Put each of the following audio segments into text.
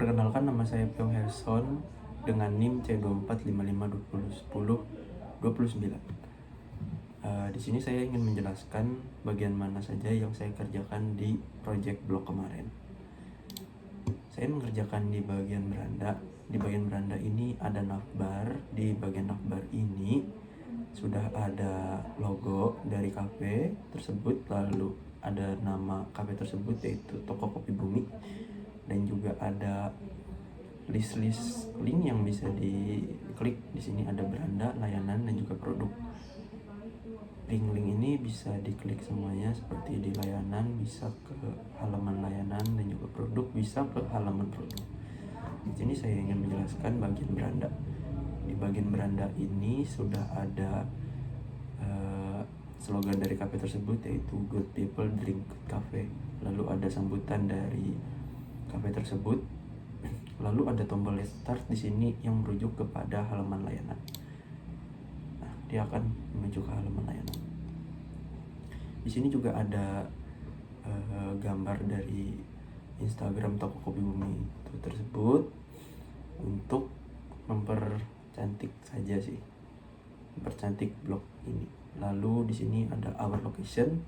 Perkenalkan, nama saya Pio Herson dengan NIM C2455201029. Di sini saya ingin menjelaskan bagian mana saja yang saya kerjakan di project blog kemarin. Saya mengerjakan di bagian beranda. Di bagian beranda ini ada navbar. Di bagian navbar ini sudah ada logo dari kafe tersebut, lalu ada nama kafe tersebut yaitu Toko Kopi Bumi, dan juga ada list link yang bisa diklik. Di sini ada beranda, layanan, dan juga produk. Link-link ini bisa diklik semuanya, seperti di layanan bisa ke halaman layanan, dan juga produk bisa ke halaman produk. Di sini saya ingin menjelaskan bagian beranda. Di bagian beranda ini sudah ada slogan dari kafe tersebut yaitu Good People Drink Good Cafe. Lalu ada sambutan dari kafe tersebut. Lalu ada tombol Let's Start di sini yang merujuk kepada halaman layanan. Nah, dia akan menuju ke halaman layanan. Di sini juga ada gambar dari Instagram Toko Kopi Bumi itu tersebut untuk mempercantik saja sih, mempercantik blog ini. Lalu di sini ada our location.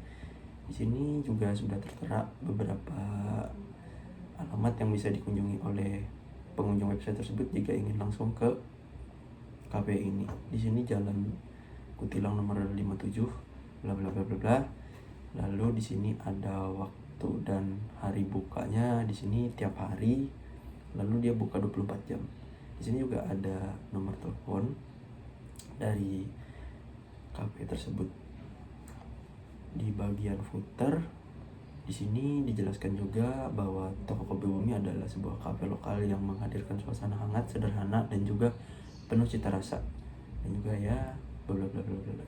Di sini juga sudah tertera beberapa alamat yang bisa dikunjungi oleh pengunjung website tersebut jika ingin langsung ke kafe ini. Di sini Jalan Kutilang nomor 57 bla bla bla bla bla. Lalu di sini ada waktu dan hari bukanya. Di sini tiap hari. Lalu dia buka 24 jam. Di sini juga ada nomor telepon dari kafe tersebut. Di bagian footer di sini dijelaskan juga bahwa Toko Kopi Bumi adalah sebuah kafe lokal yang menghadirkan suasana hangat, sederhana, dan juga penuh cita rasa. Dan juga ya bla bla bla bla bla.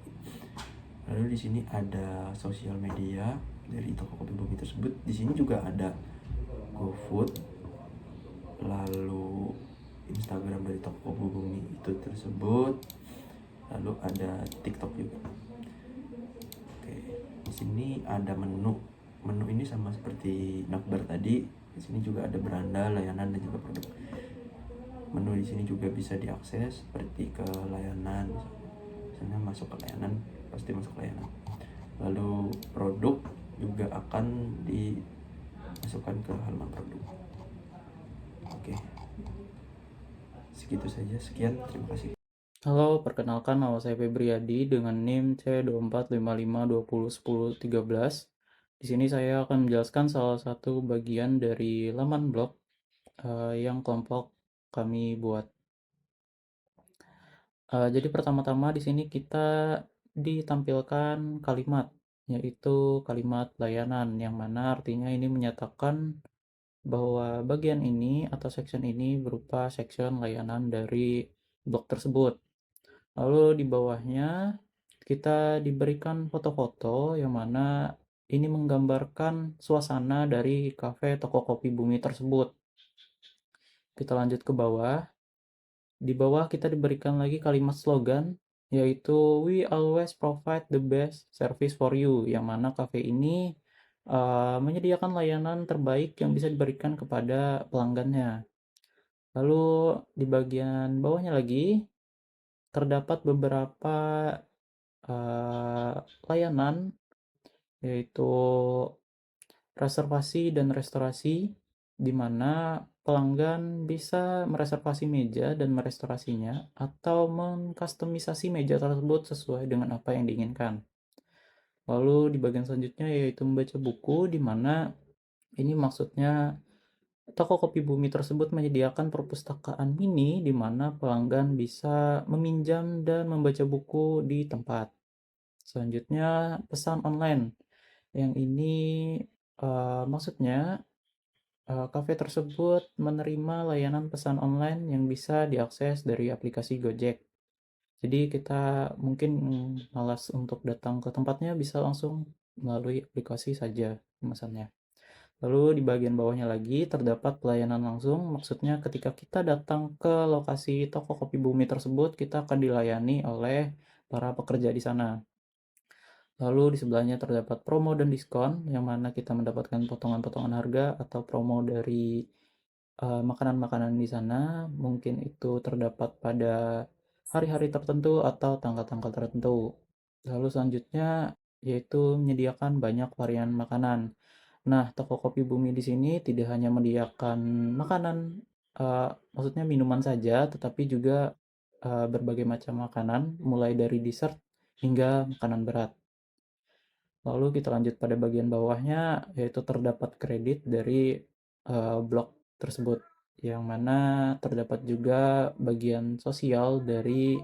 Lalu di sini ada sosial media dari Toko Kopi Bumi tersebut. Di sini juga ada GoFood, lalu Instagram dari Toko Kopi Bumi itu tersebut, lalu ada TikTok juga. Oke, di sini ada menu. Menu ini sama seperti navbar tadi. Di sini juga ada beranda, layanan, dan juga produk. Menu di sini juga bisa diakses seperti ke layanan. Misalnya masuk ke layanan, pasti masuk layanan. Lalu produk juga akan dimasukkan ke halaman produk. Oke, segitu saja. Sekian, terima kasih. Halo, perkenalkan nama saya Febriadi dengan NIM C2455201013. Di sini saya akan menjelaskan salah satu bagian dari laman blog yang kelompok kami buat. Jadi pertama-tama di sini kita ditampilkan kalimat, yaitu kalimat layanan, yang mana artinya ini menyatakan bahwa bagian ini atau section ini berupa section layanan dari blog tersebut. Lalu di bawahnya kita diberikan foto-foto yang mana ini menggambarkan suasana dari kafe Toko Kopi Bumi tersebut. Kita lanjut ke bawah. Di bawah kita diberikan lagi kalimat slogan, yaitu "We always provide the best service for you", yang mana kafe ini menyediakan layanan terbaik yang bisa diberikan kepada pelanggannya. Lalu di bagian bawahnya lagi terdapat beberapa layanan, yaitu reservasi dan restorasi, di mana pelanggan bisa mereservasi meja dan merestorasinya atau mengkustomisasi meja tersebut sesuai dengan apa yang diinginkan. Lalu di bagian selanjutnya yaitu membaca buku, di mana ini maksudnya Toko Kopi Bumi tersebut menyediakan perpustakaan mini di mana pelanggan bisa meminjam dan membaca buku di tempat. Selanjutnya pesan online, yang ini maksudnya kafe tersebut menerima layanan pesan online yang bisa diakses dari aplikasi Gojek. Jadi kita mungkin malas untuk datang ke tempatnya, bisa langsung melalui aplikasi saja pemesannya. Lalu di bagian bawahnya lagi terdapat pelayanan langsung, maksudnya ketika kita datang ke lokasi Toko Kopi Bumi tersebut, kita akan dilayani oleh para pekerja di sana. Lalu di sebelahnya terdapat promo dan diskon, yang mana kita mendapatkan potongan-potongan harga atau promo dari makanan-makanan di sana mungkin itu terdapat pada hari-hari tertentu atau tanggal-tanggal tertentu. Lalu selanjutnya yaitu menyediakan banyak varian makanan. Nah, toko Kopi Bumi di sini tidak hanya menyediakan makanan, maksudnya minuman saja, tetapi juga berbagai macam makanan, mulai dari dessert hingga makanan berat. Lalu kita lanjut pada bagian bawahnya, yaitu terdapat kredit dari blog tersebut, yang mana terdapat juga bagian sosial dari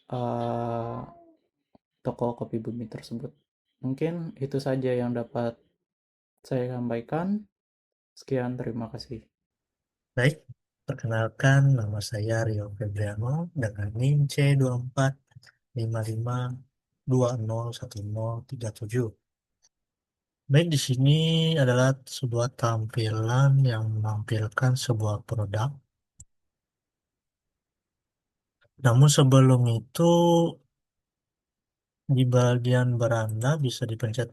uh, toko Kopi Bumi tersebut. Mungkin itu saja yang dapat saya sampaikan. Sekian, terima kasih. Baik, perkenalkan nama saya Rio Febriano dengan NIM C2455201037. Baik, di sini adalah sebuah tampilan yang menampilkan sebuah produk. Namun sebelum itu, di bagian beranda bisa dipencet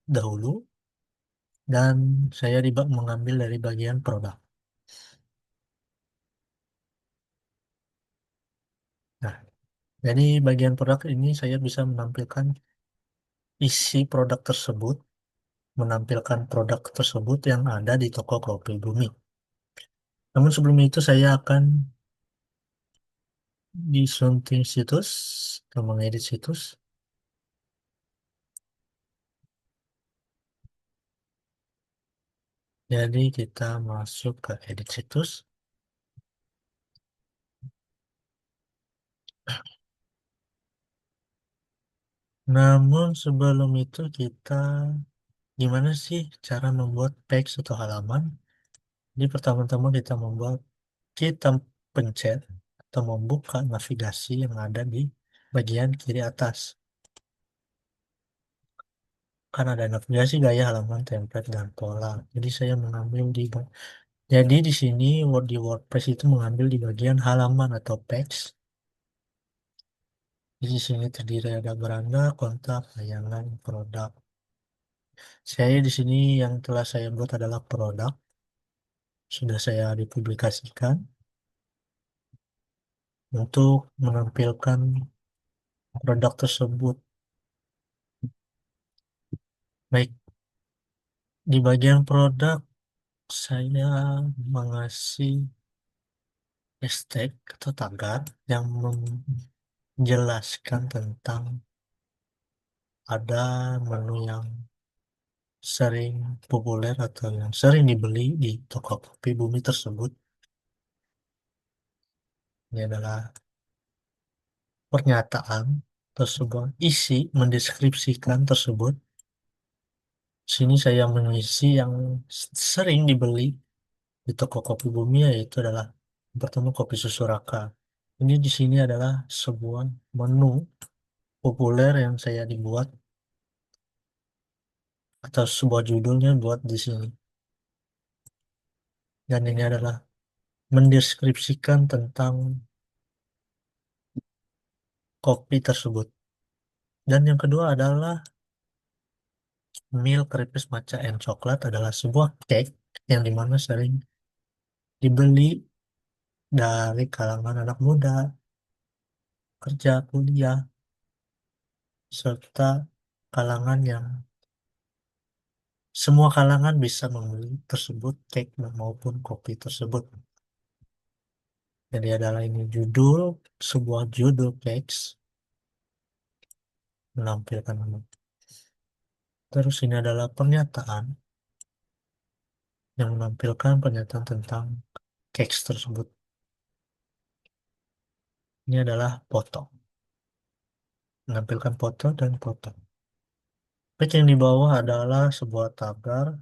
dahulu dan saya mengambil dari bagian produk. Nah, jadi bagian produk ini saya bisa menampilkan isi produk tersebut, menampilkan produk tersebut yang ada di toko Kopi Bumi. Namun sebelum itu saya akan disunting situs atau mengedit situs. Jadi kita masuk ke edit situs. Namun sebelum itu gimana sih cara membuat page atau halaman? Jadi pertama-tama kita pencet atau membuka navigasi yang ada di bagian kiri atas. Kan ada navigasi gaya halaman, template, dan pola. Jadi saya mengambil jadi di sini di WordPress itu mengambil di bagian halaman atau page. Di sini terdiri ada beranda, kontak, layanan, produk. Saya di sini yang telah saya buat adalah produk. Sudah saya dipublikasikan untuk menampilkan produk tersebut. Baik, di bagian produk saya mengasih hashtag atau tagar yang menjelaskan tentang ada menu yang sering populer atau yang sering dibeli di toko Kopi Bumi tersebut. Ini adalah pernyataan tersebut, isi mendeskripsikan tersebut. Sini saya mengisi yang sering dibeli di toko Kopi Bumi, yaitu adalah yang pertama kopi susu Raka. Ini di sini adalah sebuah menu populer yang saya dibuat atau sebuah judulnya buat di sini. Dan ini adalah mendeskripsikan tentang kopi tersebut. Dan yang kedua adalah Milk Crepes Matcha and Coklat adalah sebuah cake yang dimana sering dibeli dari kalangan anak muda, kerja, kuliah, serta kalangan yang semua kalangan bisa membeli tersebut cake maupun kopi tersebut. Jadi adalah ini sebuah judul cakes menampilkan nama. Terus ini adalah pernyataan yang menampilkan pernyataan tentang cakes tersebut. Ini adalah foto, menampilkan foto dan foto. Page yang di bawah adalah sebuah tagar,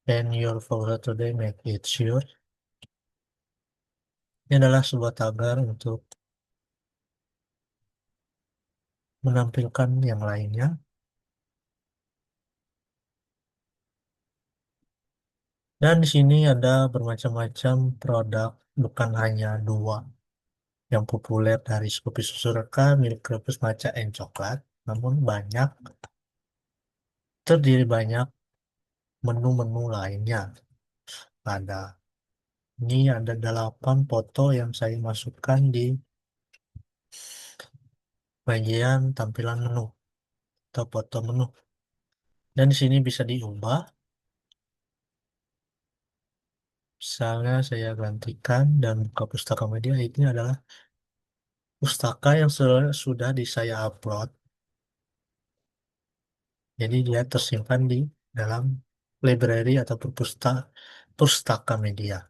and your photo today make it sure. Ini adalah sebuah tagar untuk menampilkan yang lainnya. Dan di sini ada bermacam-macam produk, bukan hanya dua yang populer dari kopi susu Reka, Milk Crepes Matcha and Coklat, namun terdiri banyak menu-menu lainnya. Ada. Ini ada 8 foto yang saya masukkan di bagian tampilan menu atau foto menu. Dan di sini bisa diubah. Misalnya saya gantikan dan buka pustaka media, ini adalah pustaka yang sudah saya upload. Jadi dia tersimpan di dalam library atau pustaka media.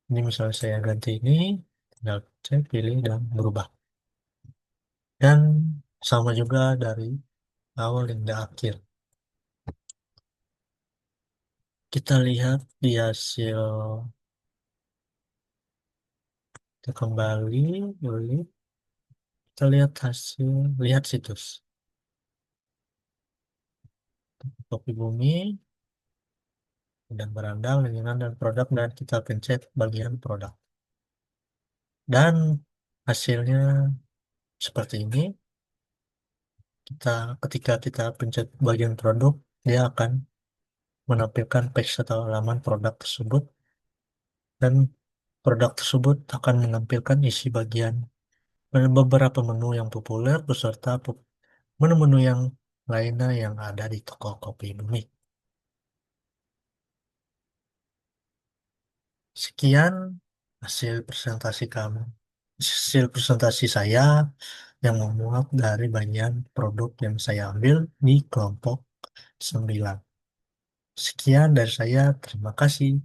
Ini misalnya saya ganti ini, tinggal saya pilih dan berubah. Dan sama juga dari awal hingga akhir. Kita lihat di hasil, kita kembali, kita lihat hasil, lihat situs. Kopi bumi, dan berandal, lingkungan, dan produk, dan kita pencet bagian produk. Dan hasilnya seperti ini. Ketika kita pencet bagian produk, dia akan menampilkan page atau halaman produk tersebut, dan produk tersebut akan menampilkan isi bagian beberapa menu yang populer beserta menu-menu yang lainnya yang ada di toko Kopi Bumi. Sekian hasil presentasi kamu, hasil presentasi saya yang memuat dari bagian produk yang saya ambil di kelompok 9. Sekian dari saya, terima kasih.